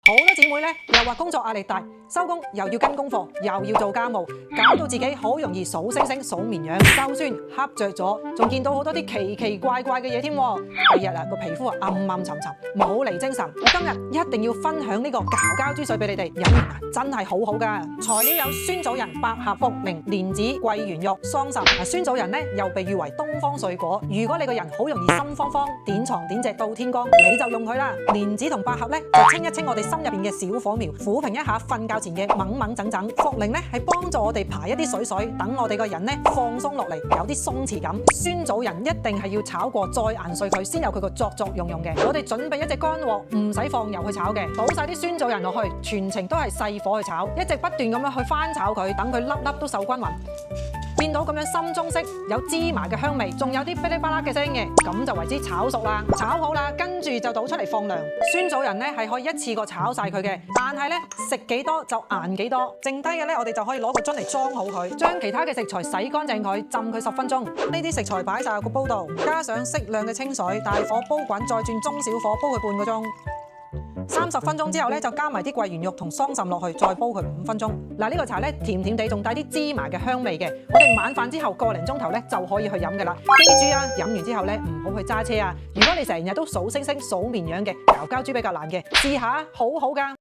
好多姊妹咧又話工作壓力大，收工又要跟功課，又要做家務，搞到自己好容易數星星數綿羊。就算瞌着咗，仲見到好多啲奇奇怪怪嘅嘢添。第二日個皮膚暗暗沉沉，冇嚟精神。我今日一定要分享呢個膠膠豬水俾你哋，飲完真係好好噶。材料有酸棗仁、百合、茯苓、蓮子、桂圓肉、桑葚。酸棗仁咧又被譽為東方水果，如果你個人好容易心慌慌、點床點席到天光，你就用佢啦。蓮子同百合咧就清一清我哋心入邊嘅小火苗，撫平一下瞓覺前嘅掹掹整整。茯苓咧係幫助我哋排一啲水，等我哋個人咧放鬆落嚟，有啲鬆弛感。酸棗仁一定係要炒過再研碎佢，先有佢個作用嘅。我哋準備一隻乾鑊，唔使放油去炒嘅，倒晒啲酸棗仁落去，全程都係細火去炒，一直不斷咁樣去翻炒佢，等佢粒粒都受均勻。見到咁樣深棕色，有芝麻嘅香味，仲有啲噼里啪啦嘅聲嘅，咁就為之炒熟啦。炒好啦，跟住就倒出嚟放涼。酸棗仁咧係可以一次過炒晒佢嘅，但係咧食幾多就研幾多，剩低嘅咧我哋就可以攞個樽嚟裝好佢，將其他嘅食材洗乾淨佢，浸佢10分鐘。呢啲食材擺晒入個煲度，加上適量嘅清水，大火煲滾，再轉中小火煲佢半個鐘。30分鐘之後咧，就加埋啲桂圓肉同桑葚落去，再煲佢5分鐘。嗱，呢個茶咧甜甜地，仲帶啲芝麻嘅香味嘅。我哋晚飯之後個零鐘頭咧就可以去飲噶啦。記住啊，飲完之後咧唔好去揸車啊。如果你成日都數星星數綿羊嘅，膠膠豬比較難嘅，試下好好噶。